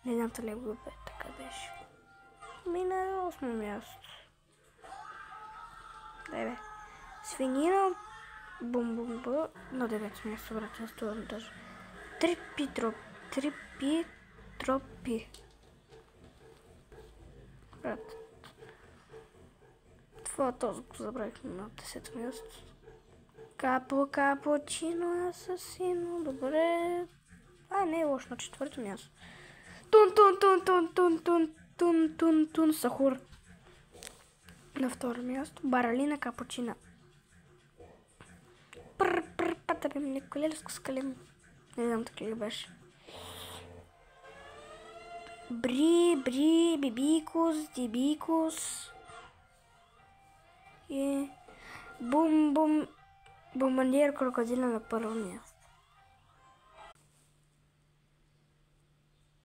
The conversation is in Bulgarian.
Не знам дали го бе, така беше. Мина 8 място. Дай бе. Свинина бум-бум-бу на 9 място, брат, на сторони даже. Трипи. Брат. Това този го забравихме на 10 място. Капучино асасино, добре. Не е лошо на 4 място. Тун сахур. На 2 място. Баралина капучина. Патъбим николелско скалим. Не знам така ли беше. Бибикус, дибикус. И бомбандир крокодила на първо място.